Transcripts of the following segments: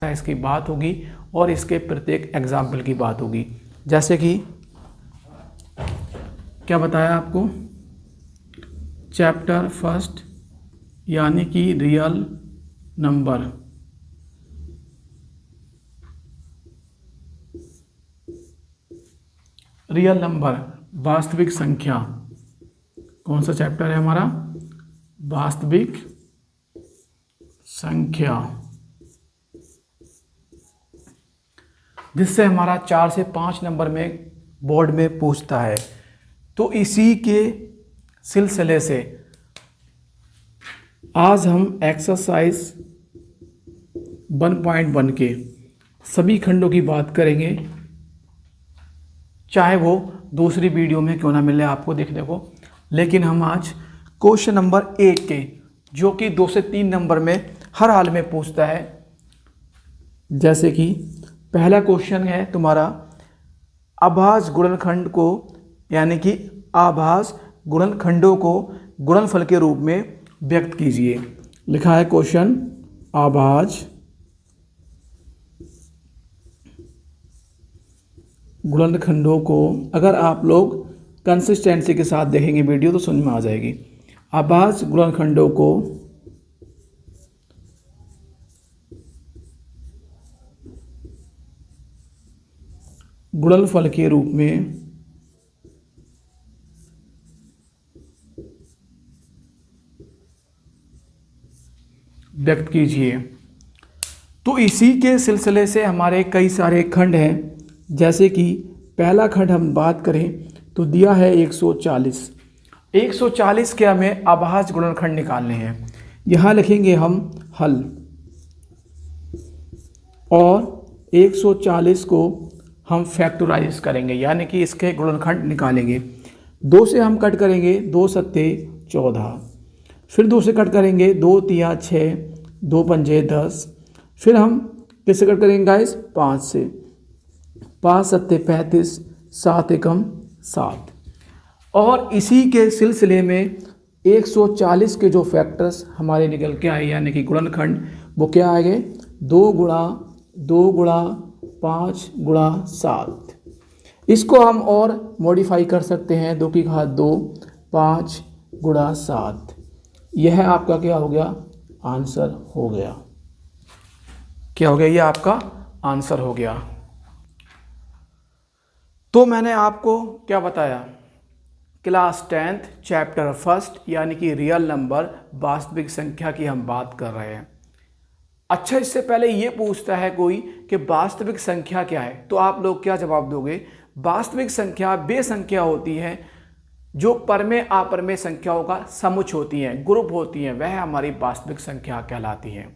इसकी बात होगी और इसके प्रत्येक एग्जाम्पल की बात होगी। जैसे कि क्या बताया आपको, चैप्टर फर्स्ट यानी कि रियल नंबर, रियल नंबर वास्तविक संख्या। कौन सा चैप्टर है हमारा? वास्तविक संख्या, जिससे हमारा 4 से 5 नंबर में बोर्ड में पूछता है। तो इसी के सिलसिले से आज हम एक्सरसाइज 1.1 के सभी खंडों की बात करेंगे, चाहे वो दूसरी वीडियो में क्यों ना मिले आपको देखने को। लेकिन हम आज क्वेश्चन नंबर 1 के, जो कि 2 से 3 नंबर में हर हाल में पूछता है। जैसे कि पहला क्वेश्चन है तुम्हारा, आभाज्य गुणनखंड को यानी कि आभाज्य गुणनखंडों को गुणनफल के रूप में व्यक्त कीजिए। लिखा है क्वेश्चन, आभाज्य गुणनखंडों को, अगर आप लोग कंसिस्टेंसी के साथ देखेंगे वीडियो तो समझ में आ जाएगी। आभाज्य गुणनखंडों को गुणनफल के रूप में व्यक्त कीजिए। तो इसी के सिलसिले से हमारे कई सारे खंड हैं। जैसे कि पहला खंड हम बात करें तो दिया है 140। 140 के हमें आभाज्य गुणनखंड निकालने हैं। यहाँ लिखेंगे हम हल, और 140 को हम फैक्टराइज करेंगे यानी कि इसके गुणनखंड निकालेंगे। 2 से हम कट करेंगे, 2 सत्ते 14, फिर 2 से कट करेंगे, 2 तिया 6, 2 पंजे 10, फिर हम किससे कट करेंगे गाइस? 5 से, 5 सत्ते 35, 7 एकम 7। और इसी के सिलसिले में 140 के जो फैक्टर्स हमारे निकल के आए यानी कि गुणनखंड, वो क्या आएंगे? 2 गुणा 2 गुणा 5 गुणा 7। इसको हम और मॉडिफाई कर सकते हैं, 2 की घात 2, 5 गुणा 7। यह आपका क्या हो गया? आंसर हो गया। क्या हो गया? यह आपका आंसर हो गया। तो मैंने आपको क्या बताया? क्लास 10th चैप्टर फर्स्ट यानी कि रियल नंबर वास्तविक संख्या की हम बात कर रहे हैं। अच्छा, इससे पहले ये पूछता है कोई कि वास्तविक संख्या क्या है, तो आप लोग क्या जवाब दोगे? वास्तविक संख्या वे संख्या होती है जो परमेय अपरमेय संख्याओं का समुच्चय होती हैं, ग्रुप होती हैं, वह हमारी वास्तविक संख्या कहलाती हैं।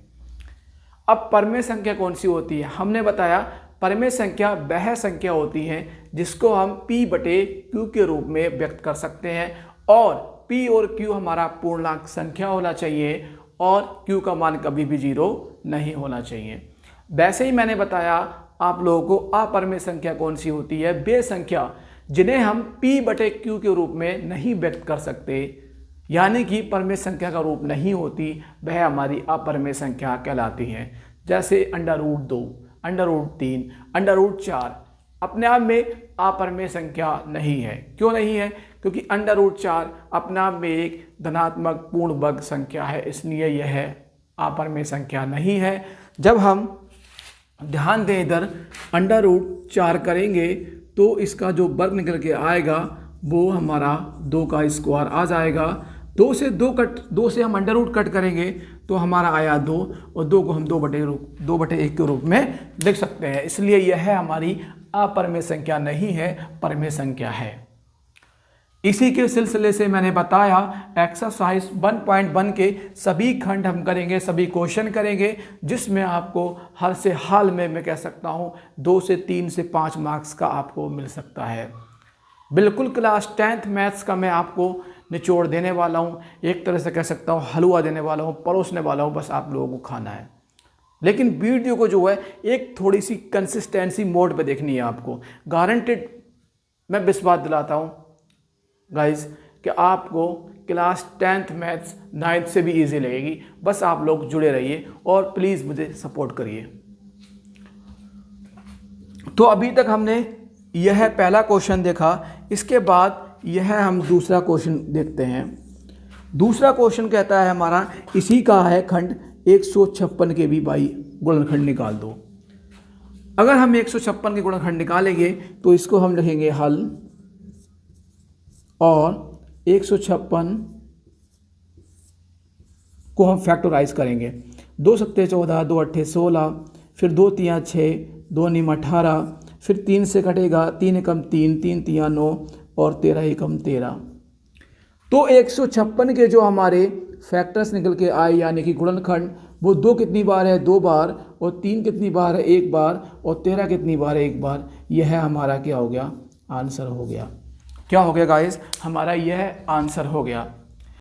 अब परमेय संख्या कौन सी होती है? हमने बताया परमेय संख्या वह संख्या होती है जिसको हम P/Q के रूप में व्यक्त कर सकते हैं, और P और Q हमारा पूर्णांक संख्या होना चाहिए और Q का मान कभी भी 0 नहीं होना चाहिए। वैसे ही मैंने बताया आप लोगों को अपरमेय संख्या कौन सी होती है? वे संख्या जिन्हें हम P/Q के रूप में नहीं व्यक्त कर सकते, यानी कि परमेय संख्या का रूप नहीं होती, वह हमारी अपरमेय संख्या कहलाती है। जैसे √2, √3, √4 अपने आप में अपरमेय संख्या नहीं है। क्यों नहीं है? क्योंकि √4 अपने आप में एक धनात्मक पूर्ण वर्ग संख्या है, इसलिए यह अपरमेय संख्या नहीं है। जब हम ध्यान दें इधर, √4 करेंगे तो इसका जो वर्ग निकल के आएगा वो हमारा 2 का स्क्वायर आ जाएगा। 2 से हम अंडर कट करेंगे तो हमारा आया 2, और 2 को हम 2/1 के रूप में लिख सकते हैं। इसलिए यह हमारी अपरमेय संख्या नहीं है, परमेय संख्या है। इसी के सिलसिले से मैंने बताया एक्सरसाइज 1.1 के सभी खंड हम करेंगे, सभी क्वेश्चन करेंगे, जिसमें आपको हर से हाल में मैं कह सकता हूँ 2 से 3 से 5 मार्क्स का आपको मिल सकता है। बिल्कुल क्लास 10th मैथ्स का मैं आपको निचोड़ देने वाला हूँ, एक तरह से कह सकता हूँ हलवा देने वाला हूँ, परोसने वाला हूँ, बस आप लोगों को खाना है। लेकिन वीडियो को जो है एक थोड़ी सी कंसिस्टेंसी मोड पे देखनी है आपको। गारंटेड मैं विश्वास दिलाता हूँ गाइज कि आपको क्लास 10th मैथ्स 9th से भी इजी लगेगी। बस आप लोग जुड़े रहिए और प्लीज़ मुझे सपोर्ट करिए। तो अभी तक हमने यह पहला क्वेश्चन देखा। इसके बाद यह हम दूसरा क्वेश्चन देखते हैं। दूसरा क्वेश्चन कहता है हमारा, इसी का है खंड 156 के भी भाई गुणनखंड निकाल दो। अगर हम 156 के गुणनखंड निकालेंगे तो इसको हम लिखेंगे हल, और 156 को हम फैक्टराइज करेंगे। 2 सत्ते 14, 2 अट्ठे 16, फिर 2 तियाँ 6, 2 नीम 18, फिर 3 से कटेगा 3 एकम 3, 3 तियाँ 9 और 13 एकम 13। तो 156 के जो हमारे फैक्टर्स निकल के आए यानी कि गुणनखंड, वो 2 कितनी बार है, 2 बार, और 3 कितनी बार है, 1 बार, और 13 कितनी बार है, 1 बार। यह हमारा क्या हो गया, आंसर हो गया। क्या हो गया गाइस, हमारा यह आंसर हो गया।